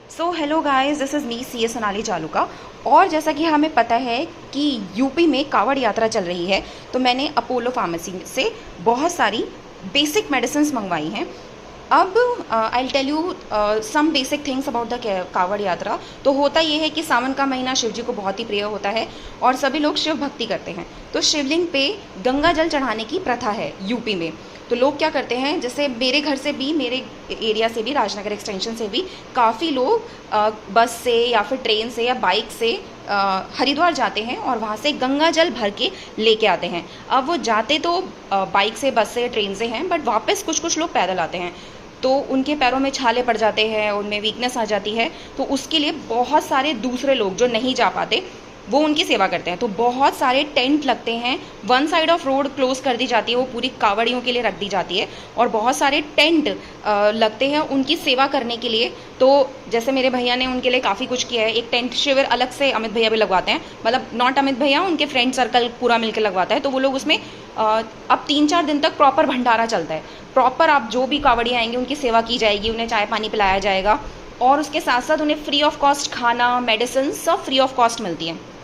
So hello guys, this is me C Sonali Chaluka. और जैसा कि हमें पता है कि यूपी में कावड़ यात्रा चल रही है, तो मैंने अपोलो फार्मेसी से बहुत सारी बेसिक मेडिसिन मंगवाई हैं। अब I tell you some basic things about the कावड़ यात्रा। तो होता ये है कि सावन का महीना शिव जी को बहुत ही प्रिय होता है और सभी लोग शिव भक्ति करते हैं। तो शिवलिंग पे गंगा जल चढ़ाने की प्रथा है यूपी में। तो लोग क्या करते हैं, जैसे मेरे घर से भी, मेरे एरिया से भी, राजनगर एक्सटेंशन से भी काफ़ी लोग बस से या फिर ट्रेन से या बाइक से हरिद्वार जाते हैं और वहाँ से गंगा जल भर के लेके आते हैं। अब वो जाते तो बाइक से, बस से, ट्रेन से हैं, बट वापस कुछ कुछ लोग पैदल आते हैं। तो उनके पैरों में छाले पड़ जाते हैं, उनमें वीकनेस आ जाती है। तो उसके लिए बहुत सारे दूसरे लोग जो नहीं जा पाते वो उनकी सेवा करते हैं। तो बहुत सारे टेंट लगते हैं, one side of road close कर दी जाती है, वो पूरी कावड़ियों के लिए रख दी जाती है और बहुत सारे टेंट लगते हैं उनकी सेवा करने के लिए। तो जैसे मेरे भैया ने उनके लिए काफ़ी कुछ किया है। एक टेंट शिविर अलग से अमित भैया भी लगवाते हैं, मतलब नॉट अमित भैया, उनके फ्रेंड सर्कल पूरा मिलकर लगवाता है। तो वो लोग उसमें अब 3-4 दिन तक प्रॉपर भंडारा चलता है। प्रॉपर आप जो भी कावड़ियाँ आएंगे उनकी सेवा की जाएगी, उन्हें चाय पानी पिलाया जाएगा और उसके साथ साथ उन्हें फ्री ऑफ कॉस्ट खाना, मेडिसिन सब फ्री ऑफ कॉस्ट मिलती है।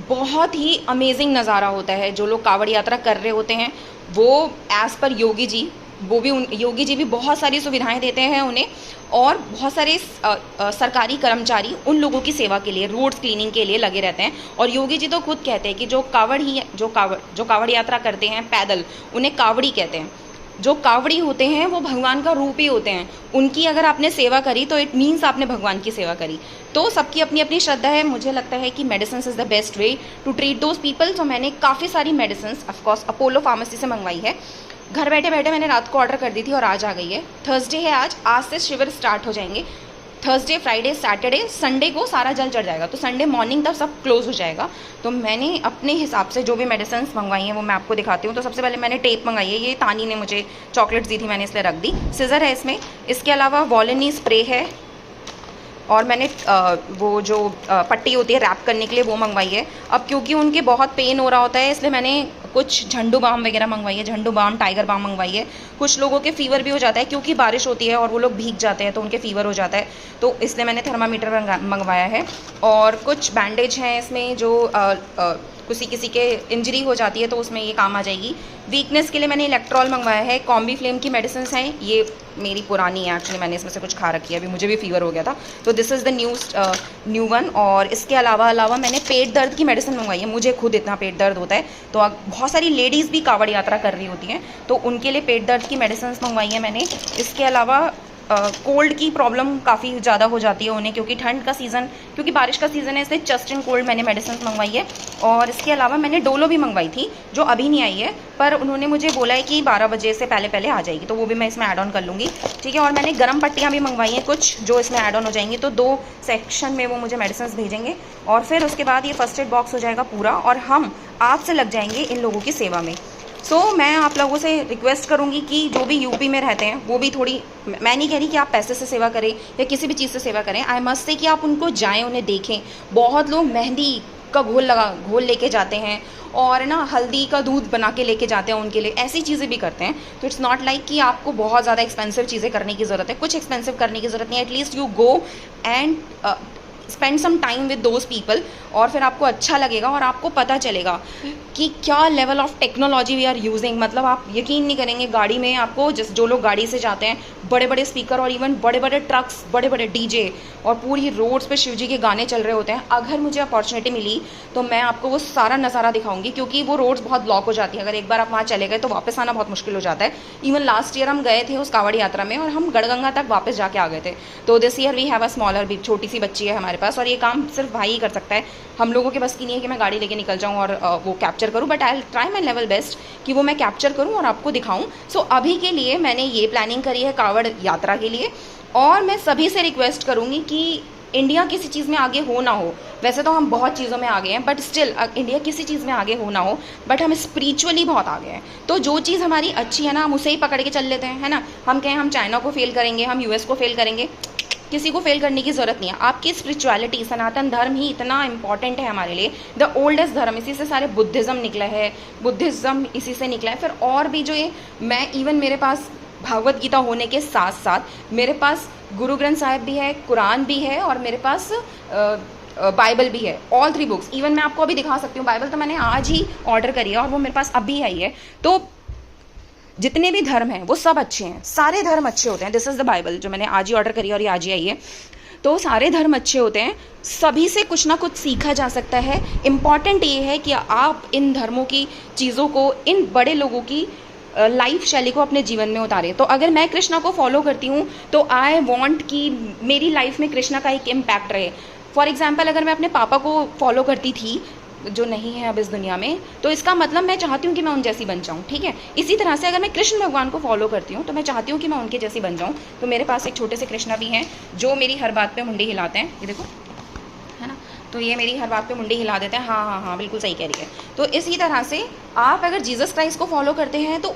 बहुत ही अमेजिंग नज़ारा होता है। जो लोग कावड़ यात्रा कर रहे होते हैं वो एज़ पर योगी जी, वो भी योगी जी भी बहुत सारी सुविधाएं देते हैं उन्हें, और बहुत सारे सरकारी कर्मचारी उन लोगों की सेवा के लिए, रोड्स क्लीनिंग के लिए लगे रहते हैं। और योगी जी तो खुद कहते हैं कि जो कावड़ यात्रा करते हैं पैदल, उन्हें कावड़ी कहते हैं। जो कावड़ी होते हैं वो भगवान का रूप ही होते हैं। उनकी अगर आपने सेवा करी तो इट मीन्स आपने भगवान की सेवा करी। तो सबकी अपनी अपनी श्रद्धा है। मुझे लगता है कि medicine is the best way to treat those people. तो मैंने काफ़ी सारी मेडिसिन ऑफकोर्स अपोलो फार्मेसी से मंगवाई है। घर बैठे बैठे मैंने रात को ऑर्डर कर दी थी और आज आ गई है। थर्सडे है आज से शिविर स्टार्ट हो जाएंगे। थर्सडे, फ्राइडे, सैटरडे, संडे को सारा जल चढ़ जाएगा। तो संडे मॉर्निंग तक सब क्लोज हो जाएगा। तो मैंने अपने हिसाब से जो भी मेडिसिन मंगवाई हैं वो मैं आपको दिखाती हूँ। तो सबसे पहले मैंने टेप मंगाई है, ये तानी ने मुझे चॉकलेट्स दी थी, मैंने इसलिए रख दी। सिजर है इसमें। इसके अलावा वॉलिनी स्प्रे है और मैंने वो जो पट्टी होती है रैप करने के लिए वो मंगवाई है। अब क्योंकि उनके बहुत पेन हो रहा होता है इसलिए मैंने कुछ झंडू बाम वगैरह मंगवाई है, झंडू बाम, टाइगर बाम मंगवाई है। कुछ लोगों के फीवर भी हो जाता है क्योंकि बारिश होती है और वो लोग भीग जाते हैं तो उनके फीवर हो जाता है, तो इसलिए मैंने थर्मामीटर मंगवाया है। और कुछ बैंडेज हैं इसमें जो किसी के इंजरी हो जाती है तो उसमें ये काम आ जाएगी। वीकनेस के लिए मैंने इलेक्ट्रॉल मंगवाया है। कॉम्बी फ्लेम की मेडिसिन हैं, ये मेरी पुरानी है एक्चुअली, मैंने इसमें से कुछ खा रखी है, अभी मुझे भी फीवर हो गया था। तो this is the new one. और इसके अलावा मैंने पेट दर्द की मेडिसिन मंगवाई है। मुझे खुद इतना पेट दर्द होता है, तो बहुत सारी लेडीज़ भी कावड़ यात्रा कर रही होती हैं तो उनके लिए पेट दर्द की मेडिसिन मंगवाई है मैंने। इसके अलावा कोल्ड की प्रॉब्लम काफ़ी ज़्यादा हो जाती है उन्हें, क्योंकि ठंड का सीज़न, क्योंकि बारिश का सीज़न है, इसलिए चेस्ट एंड कोल्ड मैंने मेडिसिन मंगवाई है। और इसके अलावा मैंने डोलो भी मंगवाई थी जो अभी नहीं आई है, पर उन्होंने मुझे बोला है कि 12 बजे से पहले पहले आ जाएगी, तो वो भी मैं इसमें ऐड ऑन कर लूँगी, ठीक है। और मैंने गर्म पट्टियाँ भी मंगवाई हैं कुछ जो इसमें ऐड ऑन हो जाएंगी। तो 2 सेक्शन में वो मुझे मेडिसिन भेजेंगे और फिर उसके बाद ये फर्स्ट एड बॉक्स हो जाएगा पूरा और हम आपसे लग जाएंगे इन लोगों की सेवा में। मैं आप लोगों से रिक्वेस्ट करूंगी कि जो भी यूपी में रहते हैं वो भी थोड़ी, मैं नहीं कह रही कि आप पैसे से सेवा करें या किसी भी चीज़ से सेवा करें, आई मस्ट से कि आप उनको जाएं, उन्हें देखें। बहुत लोग मेहंदी का घोल लेके जाते हैं और ना हल्दी का दूध बना के लेके जाते हैं उनके लिए, ऐसी चीज़ें भी करते हैं। तो इट्स नॉट लाइक कि आपको बहुत ज़्यादा एक्सपेंसिव चीज़ें करने की ज़रूरत है, कुछ एक्सपेंसिव करने की ज़रूरत नहीं है। At least you go and spend some time with those people और फिर आपको अच्छा लगेगा और आपको पता चलेगा कि क्या level of technology we are using. मतलब आप यकीन नहीं करेंगे, गाड़ी में आपको जो लोग गाड़ी से जाते हैं, बड़े बड़े स्पीकर और इवन बड़े बड़े ट्रक्स, बड़े बड़े डीजे और पूरी रोड्स पे शिव जी के गाने चल रहे होते हैं। अगर मुझे अपॉर्चुनिटी मिली तो मैं आपको वो सारा नज़ारा दिखाऊंगी, क्योंकि वो रोड्स बहुत ब्लॉक हो जाती है। अगर एक बार आप वहाँ चले गए तो वापस आना बहुत मुश्किल हो जाता है। इवन लास्ट ईयर हम गए थे उस कावड़ यात्रा में और हम गढ़गंगा तक वापस जाके आ गए थे। तो this year we have a smaller, भी छोटी सी बच्ची है हमारे पास और ये काम सिर्फ भाई ही कर सकता है। हम लोगों के बस की नहीं है कि मैं गाड़ी लेके निकल जाऊँ और वो कैप्चर करूँ, but I will try my level best कि वो मैं कैप्चर करूँ और आपको दिखाऊँ। अभी के लिए मैंने ये प्लानिंग करी है कावड़ यात्रा के लिए। और मैं सभी से रिक्वेस्ट करूँगी कि इंडिया किसी चीज़ में आगे हो ना हो, वैसे तो हम बहुत चीज़ों में आगे हैं, बट स्टिल इंडिया किसी चीज़ में आगे हो ना हो, बट हम स्पिरिचुअली बहुत आगे हैं। तो जो चीज़ हमारी अच्छी है ना, हम उसे ही पकड़ के चल लेते हैं, है ना। हम कहें हम चाइना को फेल करेंगे, हम यूएस को फेल करेंगे, किसी को फेल करने की ज़रूरत नहीं है। आपकी स्पिरिचुअलिटी, सनातन धर्म ही इतना इंपॉर्टेंट है हमारे लिए, द ओल्डेस्ट धर्म। इसी से सारे बुद्धिज़्म निकला है, बुद्धिज़्म इसी से निकला है। फिर और भी जो ये, मैं इवन मेरे पास भगवत गीता होने के साथ साथ मेरे पास गुरु ग्रंथ साहिब भी है, कुरान भी है और मेरे पास बाइबल भी है, ऑल 3 बुक्स। इवन मैं आपको अभी दिखा सकती हूँ, बाइबल तो मैंने आज ही ऑर्डर करी है और वो मेरे पास अभी आई है। तो जितने भी धर्म हैं वो सब अच्छे हैं, सारे धर्म अच्छे होते हैं। दिस इज़ द बाइबल जो मैंने आज ही ऑर्डर करी है और ये आज ही आई है। तो सारे धर्म अच्छे होते हैं, सभी से कुछ ना कुछ सीखा जा सकता है। इम्पॉर्टेंट ये है कि आप इन धर्मों की चीज़ों को, इन बड़े लोगों की लाइफ शैली को अपने जीवन में उतारें। तो अगर मैं कृष्णा को फॉलो करती हूँ तो आई वॉन्ट कि मेरी लाइफ में कृष्णा का एक इम्पैक्ट रहे। फॉर एग्जाम्पल, अगर मैं अपने पापा को फॉलो करती थी जो नहीं है अब इस दुनिया में, तो इसका मतलब मैं चाहती हूँ कि मैं उन जैसी बन जाऊँ, ठीक है। इसी तरह से अगर मैं कृष्ण भगवान को फॉलो करती हूँ तो मैं चाहती हूँ कि मैं उनके जैसी बन जाऊँ। तो मेरे पास एक छोटे से कृष्णा भी हैं जो मेरी हर बात पे मुंडी हिलाते हैं, ये देखो, है ना। तो ये मेरी हर बात पे मुंडी हिला देते हैं, हाँ हाँ हाँ बिल्कुल सही कह रही है। तो इसी तरह से आप अगर जीसस क्राइस्ट को फॉलो करते हैं तो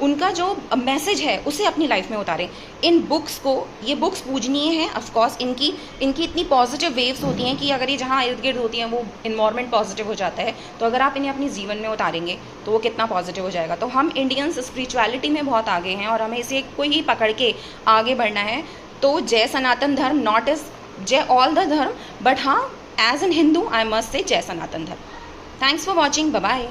उनका जो मैसेज है उसे अपनी लाइफ में उतारें। इन बुक्स को, ये बुक्स पूजनीय हैं ऑफकोर्स, इनकी इतनी पॉजिटिव वेव्स होती हैं कि अगर ये जहाँ इर्द गिर्द होती हैं वो इन्वायरमेंट पॉजिटिव हो जाता है। तो अगर आप इन्हें अपने जीवन में उतारेंगे तो वो कितना पॉजिटिव हो जाएगा। तो हम इंडियंस स्पिरिचुअलिटी में बहुत आगे हैं और हमें इसे को ही पकड़ के आगे बढ़ना है। तो जय सनातन धर्म, नॉट इज जय ऑल द धर्म, बट हाँ, as an Hindu I must say जय Sanatan Dharma. Thanks for watching, bye bye.